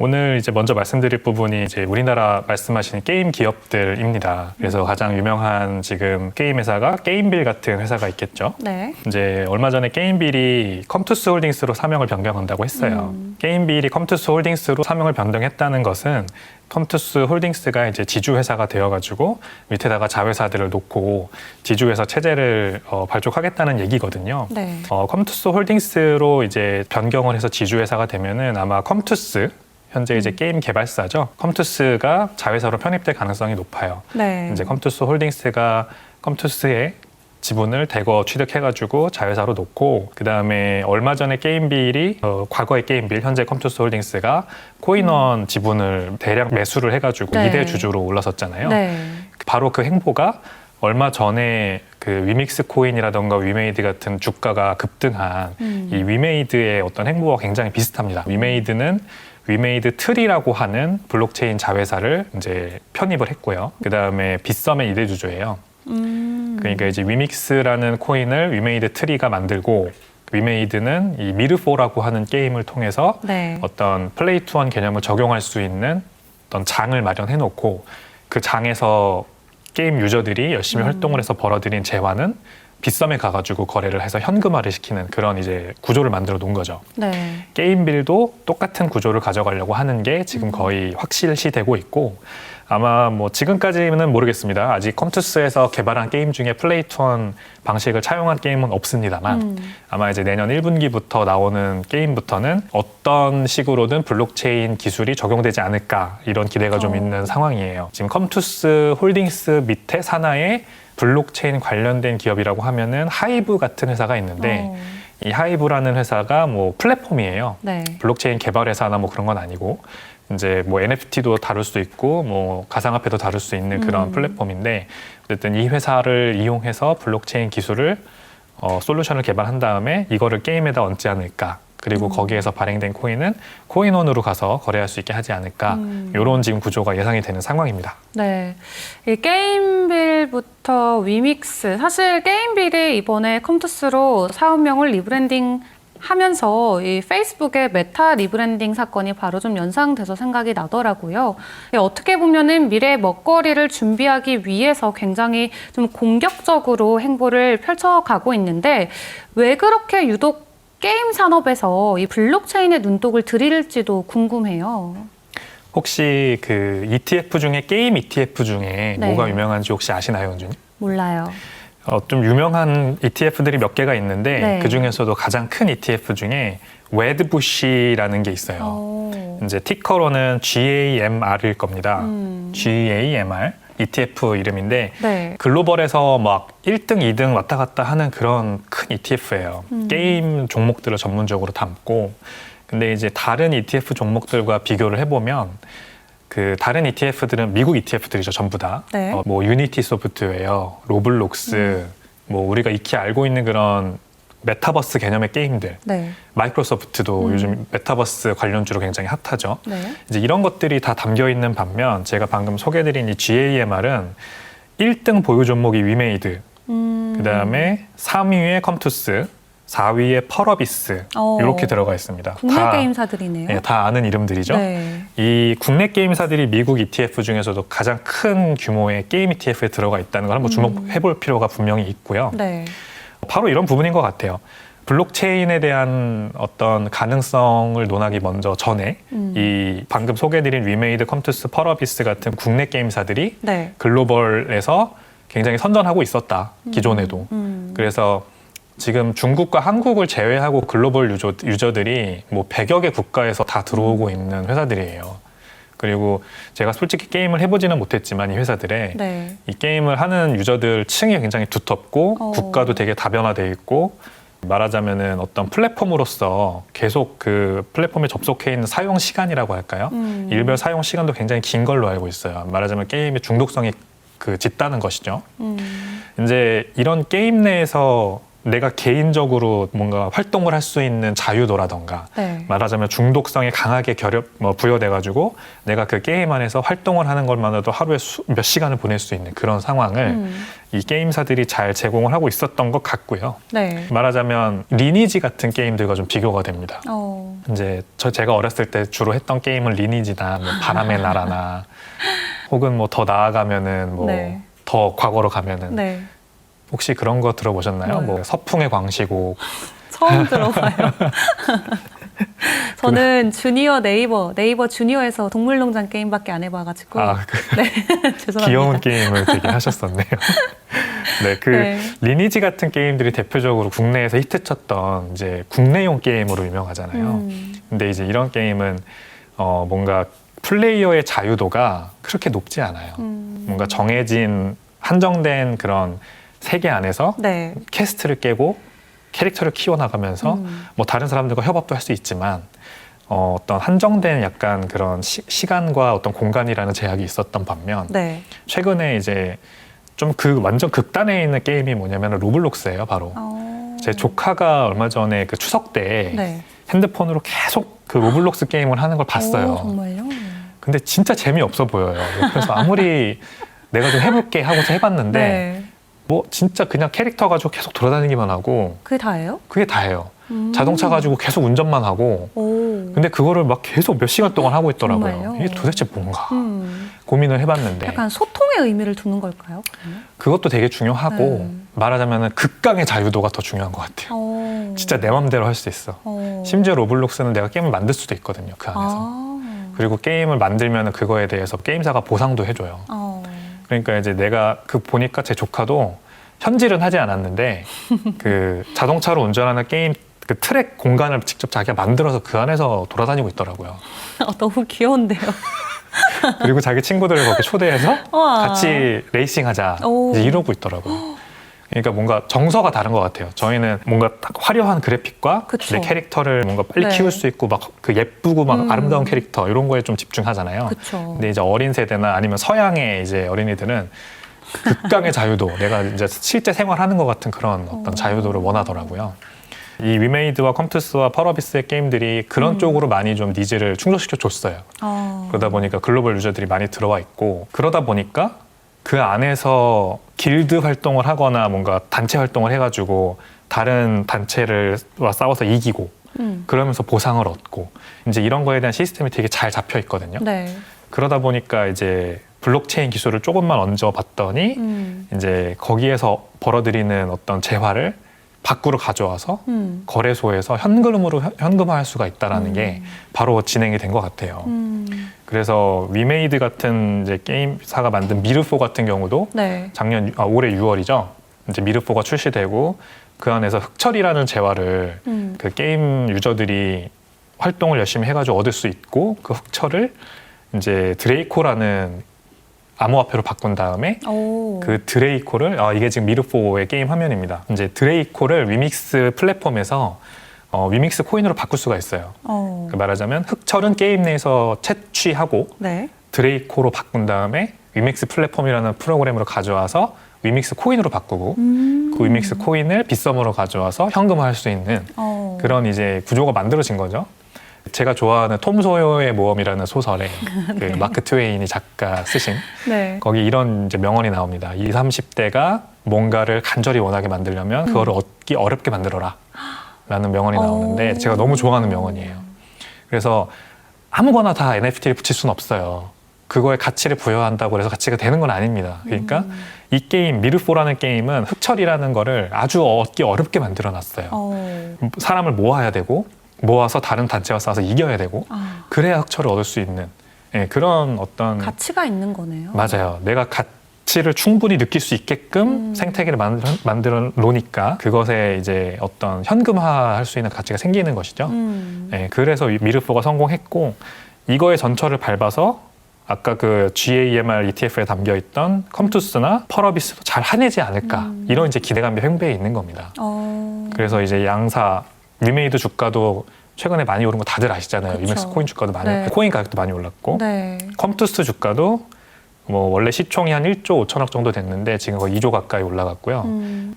오늘 이제 먼저 말씀드릴 부분이 이제 우리나라 말씀하시는 게임 기업들입니다. 그래서 가장 유명한 지금 게임 회사가 게임빌 같은 회사가 있겠죠. 네. 이제 얼마 전에 게임빌이 컴투스 홀딩스로 사명을 변경한다고 했어요. 게임빌이 컴투스 홀딩스로 사명을 변경했다는 것은 컴투스 홀딩스가 이제 지주회사가 되어가지고 밑에다가 자회사들을 놓고 지주회사 체제를 발족하겠다는 얘기거든요. 네. 컴투스 홀딩스로 이제 변경을 해서 지주회사가 되면은 아마 컴투스 현재 이제 게임 개발사죠. 컴투스가 자회사로 편입될 가능성이 높아요. 네. 이제 컴투스 홀딩스가 컴투스의 지분을 대거 취득해가지고 자회사로 놓고 그 다음에 얼마 전에 게임빌이 과거의 게임빌 현재 컴투스 홀딩스가 코인원 지분을 대량 매수를 해가지고 네. 2대 주주로 올라섰잖아요. 네. 바로 그 행보가 얼마 전에 그 위믹스 코인이라던가 위메이드 같은 주가가 급등한 이 위메이드의 어떤 행보와 굉장히 비슷합니다. 위메이드는 위메이드 트리라고 하는 블록체인 자회사를 이제 편입을 했고요. 그 다음에 빗썸의 2대 주주예요. 그러니까 이제 위믹스라는 코인을 위메이드 트리가 만들고 위메이드는 이 미르포라고 하는 게임을 통해서 네. 어떤 플레이 투 원 개념을 적용할 수 있는 어떤 장을 마련해 놓고 그 장에서 게임 유저들이 열심히 활동을 해서 벌어들인 재화는 빗썸에 가가지고 거래를 해서 현금화를 시키는 그런 이제 구조를 만들어 놓은 거죠. 네. 게임빌도 똑같은 구조를 가져가려고 하는 게 지금 거의 확실시되고 있고 아마 뭐 지금까지는 모르겠습니다. 아직 컴투스에서 개발한 게임 중에 플레이 투 원 방식을 차용한 게임은 없습니다만 아마 이제 내년 1분기부터 나오는 게임부터는 어떤 식으로든 블록체인 기술이 적용되지 않을까 이런 기대가 좀 있는 상황이에요. 지금 컴투스 홀딩스 밑에 산하에 블록체인 관련된 기업이라고 하면은 하이브 같은 회사가 있는데 이 하이브라는 회사가 뭐 플랫폼이에요. 네. 블록체인 개발 회사나 뭐 그런 건 아니고 이제 뭐 NFT도 다룰 수 있고 뭐 가상화폐도 다룰 수 있는 그런 플랫폼인데 어쨌든 이 회사를 이용해서 블록체인 기술을 솔루션을 개발한 다음에 이거를 게임에다 얹지 않을까. 그리고 거기에서 발행된 코인은 코인원으로 가서 거래할 수 있게 하지 않을까. 이런 지금 구조가 예상이 되는 상황입니다. 네. 이 게임빌부터 위믹스. 사실 게임빌이 이번에 컴투스로 사업명을 리브랜딩 하면서 이 페이스북의 메타 리브랜딩 사건이 바로 좀 연상돼서 생각이 나더라고요. 어떻게 보면은 미래 먹거리를 준비하기 위해서 굉장히 좀 공격적으로 행보를 펼쳐가고 있는데 왜 그렇게 유독 게임 산업에서 이 블록체인의 눈독을 들일지도 궁금해요. 혹시 그 ETF 중에 게임 ETF 중에 네. 뭐가 유명한지 혹시 아시나요, 은주님? 몰라요. 좀 유명한 ETF들이 몇 개가 있는데 네. 그 중에서도 가장 큰 ETF 중에 웨드부시라는 게 있어요. 이제 티커로는 GAMR일 겁니다. GAMR ETF 이름인데 네. 글로벌에서 막 1등, 2등 왔다 갔다 하는 그런 큰 ETF예요. 게임 종목들을 전문적으로 담고 근데 이제 다른 ETF 종목들과 비교를 해보면 그 다른 ETF들은 미국 ETF들이죠, 전부 다. 네. 뭐 유니티 소프트웨어, 로블록스, 뭐 우리가 익히 알고 있는 그런 메타버스 개념의 게임들. 네. 마이크로소프트도 요즘 메타버스 관련주로 굉장히 핫하죠. 네. 이제 이런 것들이 다 담겨 있는 반면 제가 방금 소개해드린 이 GAMR은 1등 보유 종목이 위메이드, 그다음에 3위에 컴투스, 4위에 펄어비스 이렇게 들어가 있습니다. 국내 게임사들이네요. 네, 다 아는 이름들이죠. 네. 이 국내 게임사들이 미국 ETF 중에서도 가장 큰 규모의 게임 ETF에 들어가 있다는 걸 한번 주목해볼 필요가 분명히 있고요. 네. 바로 이런 부분인 것 같아요. 블록체인에 대한 어떤 가능성을 논하기 먼저 전에 이 방금 소개해드린 위메이드, 컴투스, 펄어비스 같은 국내 게임사들이 네. 글로벌에서 굉장히 선전하고 있었다. 기존에도. 그래서 지금 중국과 한국을 제외하고 글로벌 유저들이 뭐 100여 개 국가에서 다 들어오고 있는 회사들이에요. 그리고 제가 솔직히 게임을 해보지는 못했지만 이 회사들의 네. 이 게임을 하는 유저들 층이 굉장히 두텁고 국가도 되게 다변화돼 있고 말하자면은 어떤 플랫폼으로서 계속 그 플랫폼에 접속해 있는 사용 시간이라고 할까요? 일별 사용 시간도 굉장히 긴 걸로 알고 있어요. 말하자면 게임의 중독성이 그 짙다는 것이죠. 이제 이런 게임 내에서 내가 개인적으로 뭔가 활동을 할 수 있는 자유도라던가 네. 말하자면 중독성이 강하게 부여돼가지고 내가 그 게임 안에서 활동을 하는 것만으로도 하루에 몇 시간을 보낼 수 있는 그런 상황을 이 게임사들이 잘 제공을 하고 있었던 것 같고요. 네. 말하자면 리니지 같은 게임들과 좀 비교가 됩니다. 이제 제가 어렸을 때 주로 했던 게임은 리니지나 뭐 바람의 나라나 혹은 뭐 더 나아가면은 뭐 네. 더 과거로 가면은 네. 혹시 그런 거 들어보셨나요? 네. 뭐 서풍의 광시곡. 처음 들어봐요. 저는 주니어 네이버 주니어에서 동물농장 게임밖에 안 해봐가지고. 네, 죄송합니다. 귀여운 게임을 되게 하셨었네요. 네, 네. 리니지 같은 게임들이 대표적으로 국내에서 히트쳤던 이제 국내용 게임으로 유명하잖아요. 근데 이제 이런 게임은 뭔가 플레이어의 자유도가 그렇게 높지 않아요. 뭔가 정해진 한정된 그런 세계 안에서 네. 퀘스트를 깨고 캐릭터를 키워나가면서 뭐 다른 사람들과 협업도 할 수 있지만 어떤 한정된 약간 그런 시간과 어떤 공간이라는 제약이 있었던 반면 네. 최근에 이제 좀 완전 극단에 있는 게임이 뭐냐면 로블록스예요. 바로 제 조카가 얼마 전에 그 추석 때 네. 핸드폰으로 계속 그 로블록스 게임을 하는 걸 봤어요. 정말요? 근데 진짜 재미없어 보여요. 그래서 아무리 내가 좀 해볼게 하고서 해봤는데 네. 뭐 진짜 그냥 캐릭터 가지고 계속 돌아다니기만 하고 그게 다예요? 그게 다예요. 자동차 가지고 계속 운전만 하고 근데 그거를 막 계속 몇 시간 동안 하고 있더라고요. 정말요? 이게 도대체 뭔가 고민을 해봤는데 약간 소통의 의미를 두는 걸까요? 그러면? 그것도 되게 중요하고 네. 말하자면 극강의 자유도가 더 중요한 것 같아요. 진짜 내 맘대로 할 수 있어. 심지어 로블록스는 내가 게임을 만들 수도 있거든요. 그 안에서. 그리고 게임을 만들면 그거에 대해서 게임사가 보상도 해줘요. 그러니까 이제 내가 보니까 제 조카도 현질은 하지 않았는데 그 자동차로 운전하는 게임 그 트랙 공간을 직접 자기가 만들어서 그 안에서 돌아다니고 있더라고요. 너무 귀여운데요. 그리고 자기 친구들을 거기 초대해서 우와. 같이 레이싱하자 이제 이러고 있더라고요. 그러니까 뭔가 정서가 다른 것 같아요. 저희는 뭔가 딱 화려한 그래픽과 그쵸. 내 캐릭터를 뭔가 빨리 네. 키울 수 있고 막 그 예쁘고 막 아름다운 캐릭터 이런 거에 좀 집중하잖아요. 그쵸. 근데 이제 어린 세대나 아니면 서양의 이제 어린이들은 극강의 자유도, 내가 이제 실제 생활하는 것 같은 그런 어떤 자유도를 원하더라고요. 이 위메이드와 컴투스와 펄어비스의 게임들이 그런 쪽으로 많이 좀 니즈를 충족시켜 줬어요. 그러다 보니까 글로벌 유저들이 많이 들어와 있고 그러다 보니까 그 안에서 길드 활동을 하거나 뭔가 단체 활동을 해가지고 다른 단체와 싸워서 이기고 그러면서 보상을 얻고 이제 이런 거에 대한 시스템이 되게 잘 잡혀 있거든요. 네. 그러다 보니까 이제 블록체인 기술을 조금만 얹어봤더니 이제 거기에서 벌어들이는 어떤 재화를 밖으로 가져와서 거래소에서 현금으로 현금화할 수가 있다라는 게 바로 진행이 된 것 같아요. 그래서 위메이드 같은 이제 게임사가 만든 미르4 같은 경우도 네. 올해 6월이죠. 이제 미르4가 출시되고 그 안에서 흑철이라는 재화를 그 게임 유저들이 활동을 열심히 해가지고 얻을 수 있고 그 흑철을 이제 드레이코라는 암호화폐로 바꾼 다음에 그 드레이코를 이게 지금 미르4의 게임 화면입니다. 이제 드레이코를 위믹스 플랫폼에서 위믹스 코인으로 바꿀 수가 있어요. 그 말하자면 흑철은 게임 내에서 채취하고 네. 드레이코로 바꾼 다음에 위믹스 플랫폼이라는 프로그램으로 가져와서 위믹스 코인으로 바꾸고 그 위믹스 코인을 빗썸으로 가져와서 현금화할 수 있는 그런 이제 구조가 만들어진 거죠. 제가 좋아하는 톰 소요의 모험이라는 소설에 그 마크 트웨인이 작가 쓰신 네. 거기 이런 이제 명언이 나옵니다. 20, 30대가 뭔가를 간절히 원하게 만들려면 그거를 얻기 어렵게 만들어라 라는 명언이 나오는데 제가 너무 좋아하는 명언이에요. 그래서 아무거나 다 NFT를 붙일 수는 없어요. 그거에 가치를 부여한다고 해서 가치가 되는 건 아닙니다. 그러니까 이 게임 미르4라는 게임은 흑철이라는 거를 아주 얻기 어렵게 만들어 놨어요. 사람을 모아야 되고 모아서 다른 단체와 싸워서 이겨야 되고 그래야 흑철을 얻을 수 있는 그런 어떤 가치가 있는 거네요. 맞아요. 내가 가치를 충분히 느낄 수 있게끔 생태계를 만들어 놓으니까 그것에 이제 어떤 현금화할 수 있는 가치가 생기는 것이죠. 그래서 미르4가 성공했고 이거의 전철을 밟아서 아까 그 GAMR ETF에 담겨 있던 컴투스나 펄어비스도 잘 해내지 않을까 이런 이제 기대감이 횡배해 있는 겁니다. 그래서 이제 양사 위메이드 주가도 최근에 많이 오른 거 다들 아시잖아요. 그쵸. 위맥스 코인 주가도 많이 네. 코인 가격도 많이 올랐고 네. 컴투스 주가도 뭐 원래 시총이 한 1조 5천억 정도 됐는데 지금 거의 2조 가까이 올라갔고요.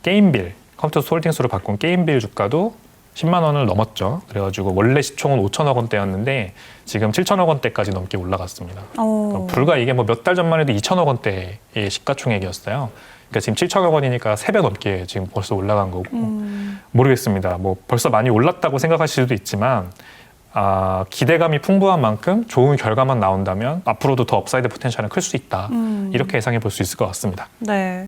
게임빌 컴투스 홀딩스로 바꾼 게임빌 주가도 10만 원을 넘었죠. 그래가지고 원래 시총은 5천억 원대였는데 지금 7천억 원대까지 넘게 올라갔습니다. 불과 이게 뭐 몇 달 전만 해도 2천억 원대의 시가총액이었어요. 그러니까 지금 7천억 원이니까 3배 넘게 지금 벌써 올라간 거고 모르겠습니다. 뭐 벌써 많이 올랐다고 생각하실 수도 있지만 기대감이 풍부한 만큼 좋은 결과만 나온다면 앞으로도 더 업사이드 포텐셜은 클 수 있다. 이렇게 예상해 볼 수 있을 것 같습니다. 네.